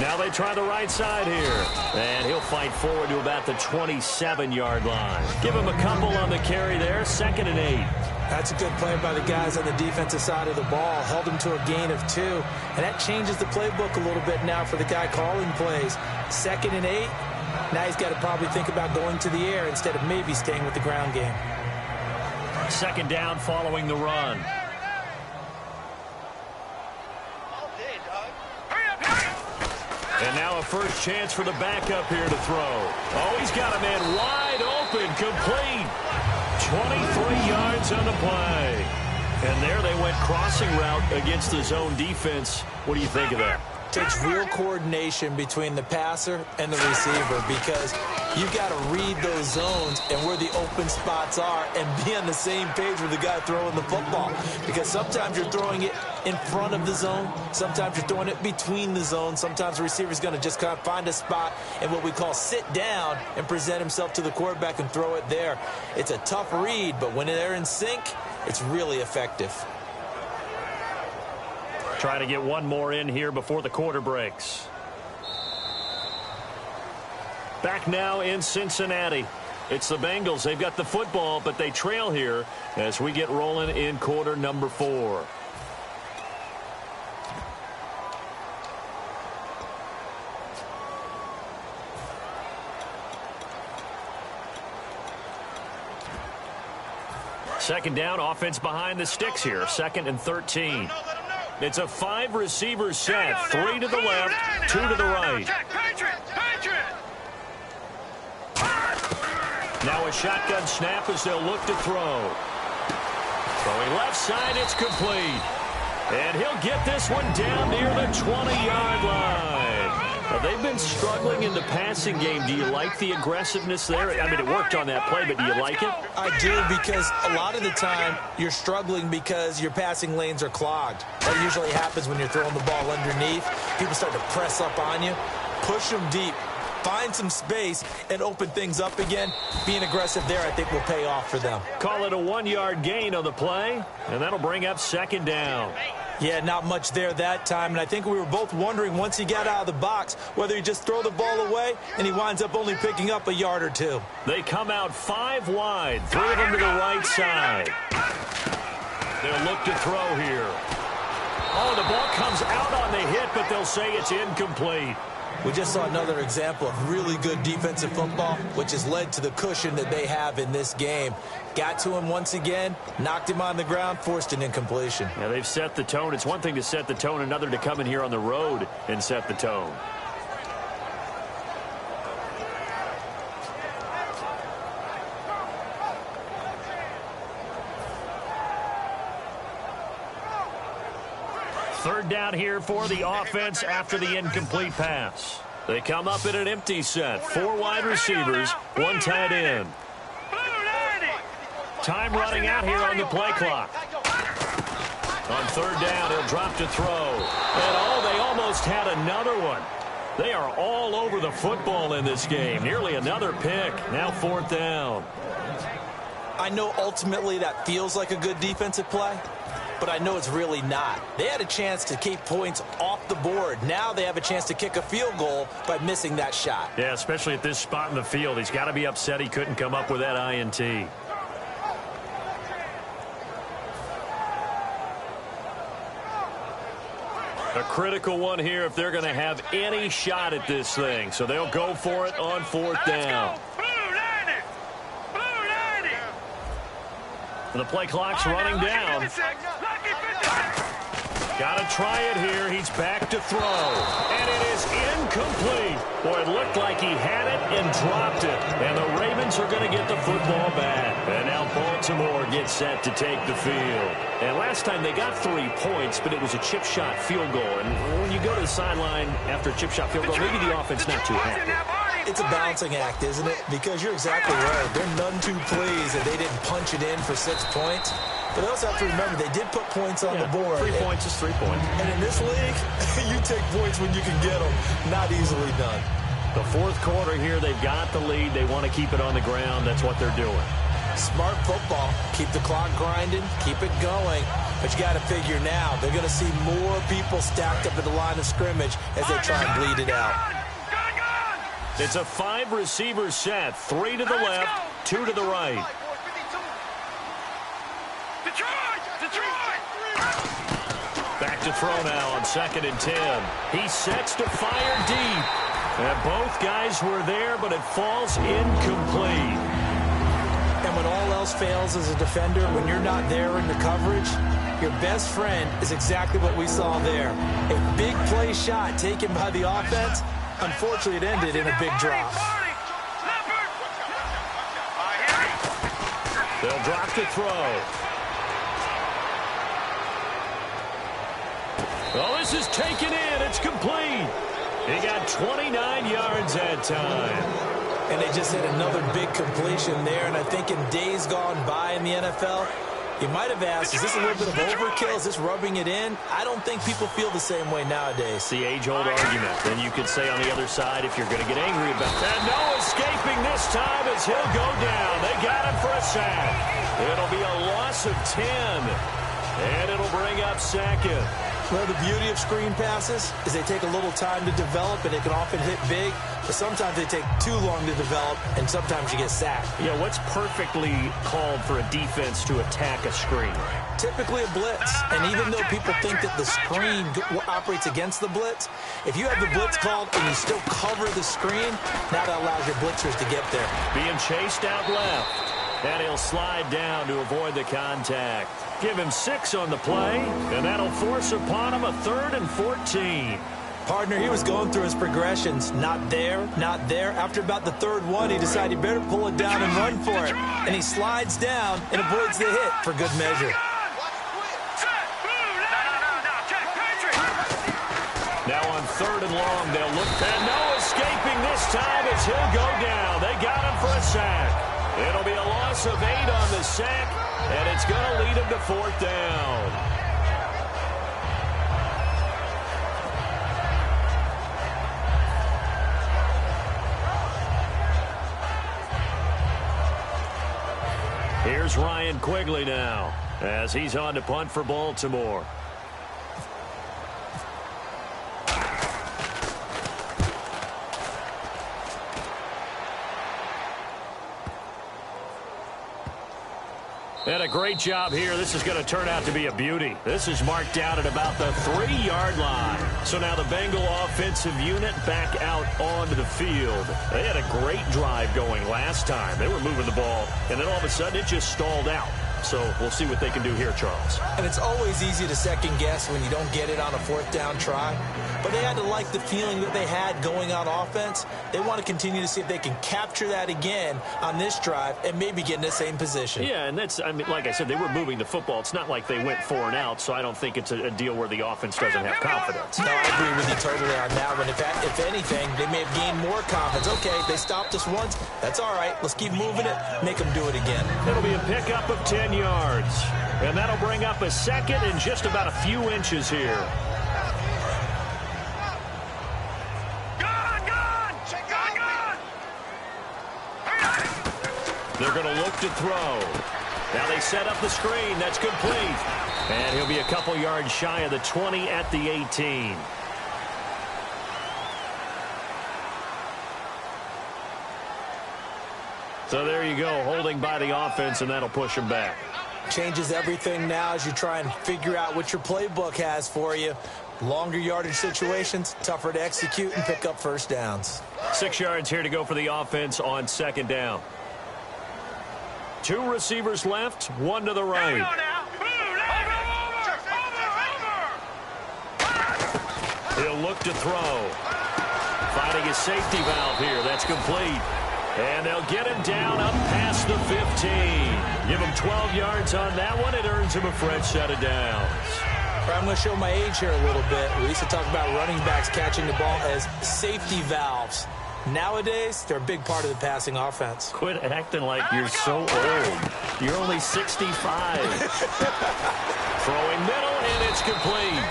Now they try the right side here. And he'll fight forward to about the 27-yard line. Give him a couple on the carry there. 2nd and 8. That's a good play by the guys on the defensive side of the ball. Held him to a gain of 2. And that changes the playbook a little bit now for the guy calling plays. 2nd and 8. Now he's got to probably think about going to the air instead of maybe staying with the ground game. 2nd down following the run. And now a first chance for the backup here to throw. Oh, he's got a man wide open, complete. 23 yards on the play. And there they went crossing route against the zone defense. What do you think of that? Takes real coordination between the passer and the receiver, because you've got to read those zones and where the open spots are and be on the same page with the guy throwing the football. Because sometimes you're throwing it in front of the zone. Sometimes you're throwing it between the zones. Sometimes the receiver's going to just kind of find a spot and what we call sit down and present himself to the quarterback and throw it there. It's a tough read, but when they're in sync, it's really effective. Trying to get one more in here before the quarter breaks. Back now in Cincinnati. It's the Bengals. They've got the football, but they trail here as we get rolling in quarter number 4. Second down, offense behind the sticks here. 2nd and 13. It's a 5-receiver set. 3 to the left, 2 to the right. Now a shotgun snap as they'll look to throw. Throwing left side, it's complete. And he'll get this one down near the 20-yard line. Now, they've been struggling in the passing game. Do you like the aggressiveness there? I mean, it worked on that play, but do you like it? I do, because a lot of the time you're struggling because your passing lanes are clogged. That usually happens when you're throwing the ball underneath. People start to press up on you. Push them deep. Find some space and open things up again. Being aggressive there, I think, will pay off for them. Call it a 1-yard gain on the play, and that'll bring up second down. Yeah, not much there that time, and I think we were both wondering once he got out of the box whether he just throw the ball away, and he winds up only picking up a yard or two. They come out 5 wide, 3 of them to the right side. They'll look to throw here. Oh, the ball comes out on the hit, but they'll say it's incomplete. We just saw another example of really good defensive football, which has led to the cushion that they have in this game. Got to him once again, knocked him on the ground, forced an incompletion. Yeah, they've set the tone. It's one thing to set the tone, another to come in here on the road and set the tone. Third down here for the offense after the incomplete pass. They come up in an empty set. 4 wide receivers, 1 tight end. Time running out here on the play clock. On third down, he'll drop to throw. And oh, they almost had another one. They are all over the football in this game. Nearly another pick. Now 4th down. I know ultimately that feels like a good defensive play, but I know it's really not. They had a chance to keep points off the board. Now they have a chance to kick a field goal by missing that shot. Yeah, especially at this spot in the field. He's got to be upset he couldn't come up with that INT. A critical one here if they're going to have any shot at this thing. So they'll go for it on 4th down. The play clock's running down. Got to try it here. He's back to throw. And it is incomplete. Boy, it looked like he had it and dropped it. And the Ravens are going to get the football back. And now Baltimore gets set to take the field. And last time they got 3 points, but it was a chip shot field goal. And when you go to the sideline after a chip shot field goal, maybe the offense not too happy. It's a balancing act, isn't it? Because you're exactly right. They're none too pleased that they didn't punch it in for 6 points. But they also have to remember they did put points on the board. 3 points is 3 points. And in this league, you take points when you can get them. Not easily done. The 4th quarter here, they've got the lead. They want to keep it on the ground. That's what they're doing. Smart football. Keep the clock grinding. Keep it going. But you got to figure now, they're going to see more people stacked up at the line of scrimmage as they try and bleed it out. It's a 5-receiver set. 3 to the left, 2 to the right. Back to throw now on 2nd and 10. He sets to fire deep. And both guys were there, but it falls incomplete. And when all else fails as a defender, when you're not there in the coverage, your best friend is exactly what we saw there. A big play shot taken by the offense. Unfortunately, it ended in a big drop. They'll drop to throw. Oh, this is taken in. It's complete. He got 29 yards that time. And they just hit another big completion there. And I think in days gone by in the NFL, you might have asked, is this a little bit of overkill? Is this rubbing it in? I don't think people feel the same way nowadays. The age-old argument. Then you could say on the other side, if you're going to get angry about that, no escaping this time as he'll go down. They got him for a sack. It'll be a loss of 10. And it'll bring up 2nd. Well, the beauty of screen passes is they take a little time to develop, and they can often hit big, but sometimes they take too long to develop, and sometimes you get sacked. Yeah, what's perfectly called for a defense to attack a screen? Typically a blitz, and even though people think that the screen operates against the blitz, if you have the blitz called and you still cover the screen, now that allows your blitzers to get there. Being chased out left. And he'll slide down to avoid the contact. Give him 6 on the play, and that'll force upon him a 3rd and 14. Partner, he was going through his progressions. Not there, not there. After about the 3rd one, he decided he better pull it down and run for it. And he slides down and avoids the hit for good measure. 3rd and long. They'll look, and no escaping this time as he'll go down. They got him for a sack. It'll be a loss of 8 on the sack, and it's going to lead him to 4th down. Here's Ryan Quigley now as he's on to punt for Baltimore. And a great job here. This is going to turn out to be a beauty. This is marked down at about the 3-yard line. So now the Bengal offensive unit back out onto the field. They had a great drive going last time. They were moving the ball, and then all of a sudden it just stalled out. So we'll see what they can do here, Charles. And it's always easy to second guess when you don't get it on a 4th down try. But they had to like the feeling that they had going on offense. They want to continue to see if they can capture that again on this drive and maybe get in the same position. Yeah, and that's, I mean, like I said, they were moving the football. It's not like they went 4 and out, so I don't think it's a deal where the offense doesn't have confidence. No, I agree with you totally on that one. If anything, they may have gained more confidence. Okay, they stopped us once. That's all right. Let's keep moving it. Make them do it again. It'll be a pickup of 10 yards. And that'll bring up a 2nd and just about a few inches here. They're going to look to throw. Now they set up the screen. That's complete. And he'll be a couple yards shy of the 20 at the 18. So there you go, holding by the offense, and that'll push him back. Changes everything now as you try and figure out what your playbook has for you. Longer yardage situations, tougher to execute and pick up 1st downs. 6 yards here to go for the offense on 2nd down. 2 receivers left, 1 to the right. He'll look to throw. Finding his safety valve here. That's complete. And they'll get him down up past the 15. Give him 12 yards on that one. It earns him a fresh set of downs. I'm going to show my age here a little bit. We used to talk about running backs catching the ball as safety valves. Nowadays, they're a big part of the passing offense. Quit acting like you're so old. You're only 65. Throwing middle, and it's complete.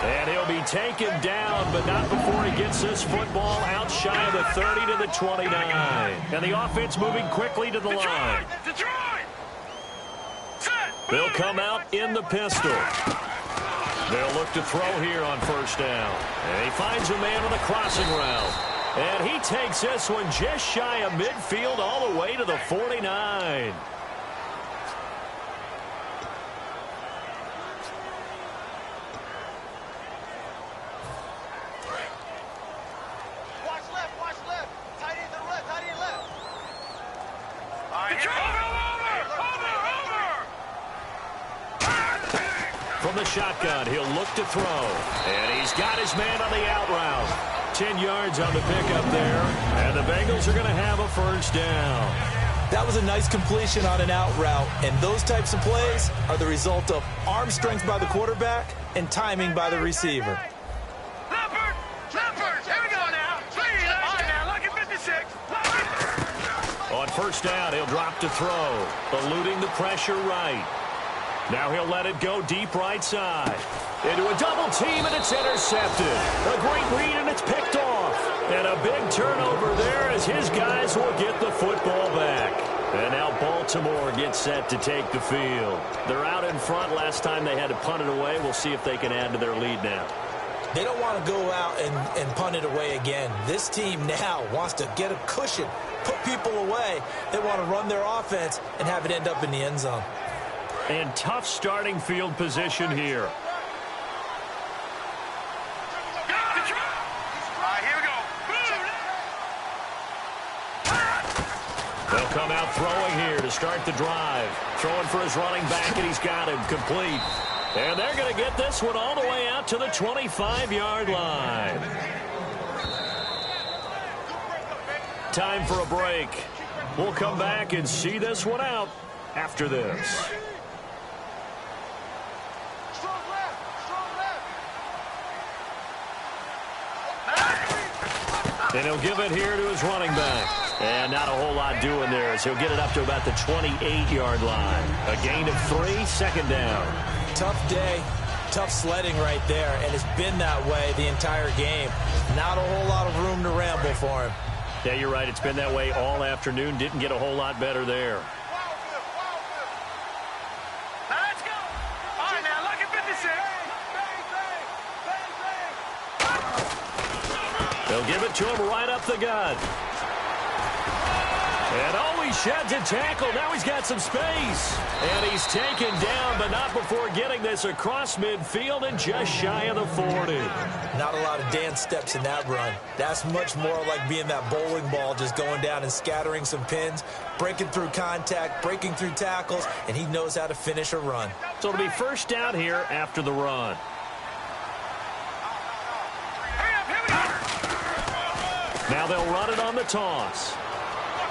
And he'll be taken down, but not before he gets this football out shy of the 30 to the 29. And the offense moving quickly to the line. They'll come out in the pistol. They'll look to throw here on 1st down. And he finds a man on the crossing route. And he takes this one just shy of midfield all the way to the 49. From the shotgun, he'll look to throw. And he's got his man on the out route. 10 yards on the pickup there. And the Bengals are going to have a 1st down. That was a nice completion on an out route. And those types of plays are the result of arm strength by the quarterback and timing by the receiver. On 1st down, he'll drop to throw. Eluding the pressure right. Now he'll let it go deep right side. Into a double team, and it's intercepted. A great read, and it's picked off. And a big turnover there as his guys will get the football back. And now Baltimore gets set to take the field. They're out in front. Last time they had to punt it away. We'll see if they can add to their lead now. They don't want to go out and punt it away again. This team now wants to get a cushion, put people away. They want to run their offense and have it end up in the end zone. And tough starting field position here. They'll come out throwing here to start the drive. Throwing for his running back, and he's got him complete. And they're going to get this one all the way out to the 25-yard line. Time for a break. We'll come back and see this one out after this. And he'll give it here to his running back. And not a whole lot doing there as he'll get it up to about the 28-yard line. A gain of 3, second down. Tough day, tough sledding right there, and it's been that way the entire game. Not a whole lot of room to ramble for him. Yeah, you're right. It's been that way all afternoon. Didn't get a whole lot better there. Now let's go. All right, now look at 56. They'll give it to him right up the gut. And oh, he sheds a tackle. Now he's got some space. And he's taken down, but not before getting this across midfield and just shy of the 40. Not a lot of dance steps in that run. That's much more like being that bowling ball, just going down and scattering some pins, breaking through contact, breaking through tackles, and he knows how to finish a run. So it'll be first down here after the run. Now they'll run it on the toss.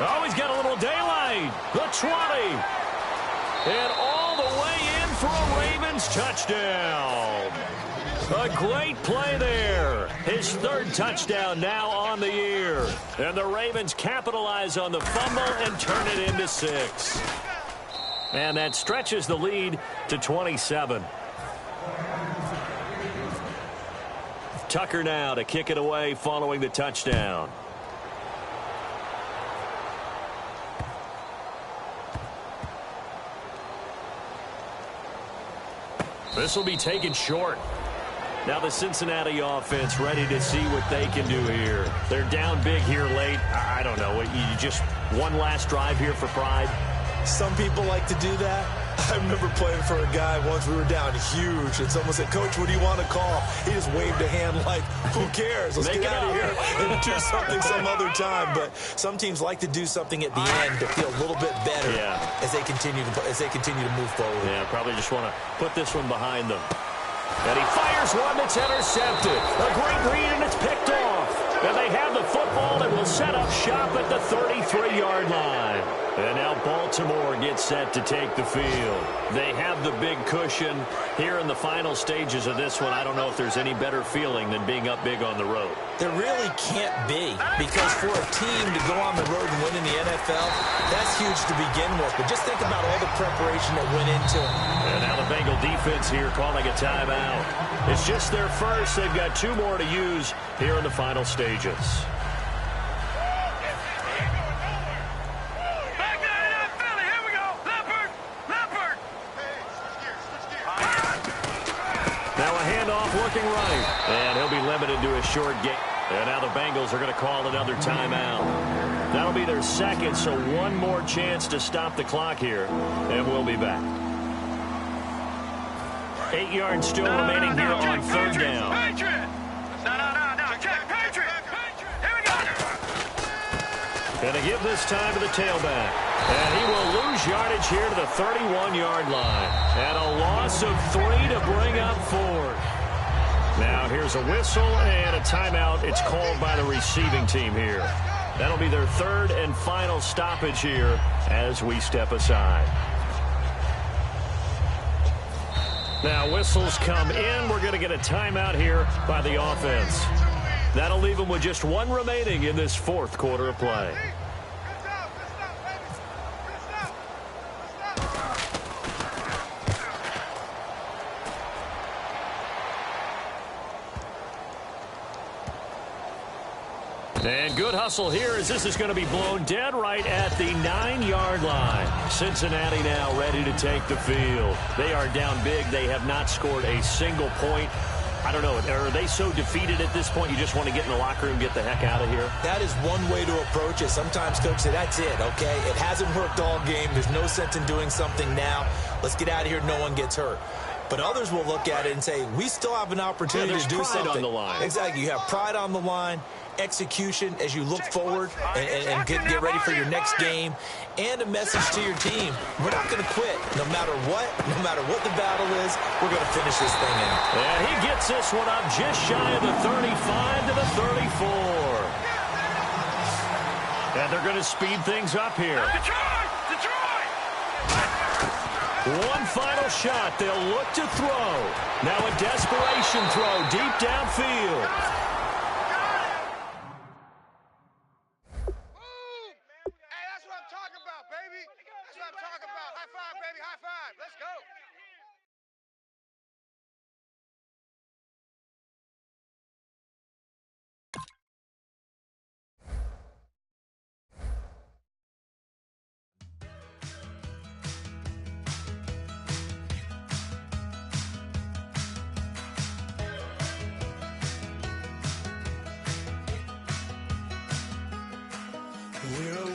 Oh, he's got a little daylight. The 20. And all the way in for a Ravens touchdown. A great play there. His third touchdown now on the year. And the Ravens capitalize on the fumble and turn it into 6. And that stretches the lead to 27. Tucker now to kick it away following the touchdown. This will be taken short. Now the Cincinnati offense ready to see what they can do here. They're down big here late. I don't know. You just one last drive here for pride? Some people like to do that. I remember playing for a guy once. We were down huge, and someone said, "Coach, what do you want to call?" He just waved a hand like, "Who cares? Let's get out of here and do something some other time." But some teams like to do something at the end to feel a little bit better as they continue to move forward. Yeah, probably just want to put this one behind them. And he fires one that's intercepted. A great read, and it's picked off. And they have the football and will set up shop at the 33-yard line. And now Baltimore gets set to take the field. They have the big cushion here in the final stages of this one. I don't know if there's any better feeling than being up big on the road. There really can't be, because for a team to go on the road and win in the NFL, that's huge to begin with. But just think about all the preparation that went into it. And now the Bengal defense here calling a timeout. It's just their first. They've got 2 more to use here in the final stages. Now a handoff looking right. And he'll be limited to a short game. And now the Bengals are going to call another timeout. That'll be their second, so one more chance to stop the clock here. And we'll be back. 8 yards still remaining here on third down. Patriot! No. Check, Patriot! Here we go! And to give this time to the tailback. And he will lose yardage here to the 31-yard line. And a loss of 3 to bring up 4. Now here's a whistle and a timeout. It's called by the receiving team here. That'll be their third and final stoppage here as we step aside. Now whistles come in. We're going to get a timeout here by the offense. That'll leave them with just 1 remaining in this fourth quarter of play. And good hustle here as this is going to be blown dead right at the 9-yard line. Cincinnati now ready to take the field. They are down big. They have not scored a single point. I don't know. Are they so defeated at this point you just want to get in the locker room and get the heck out of here? That is one way to approach it. Sometimes coaches say, that's it, okay? It hasn't worked all game. There's no sense in doing something now. Let's get out of here. No one gets hurt. But others will look at it and say, we still have an opportunity to do something. On the line. Exactly. You have pride on the line, execution as you look forward and get ready for your next game, and a message to your team. We're not going to quit no matter what the battle is. We're going to finish this thing in. And he gets this one up just shy of the 35 to the 34. And they're going to speed things up here. Detroit! One final shot. They'll look to throw. Now a desperation throw deep downfield. We are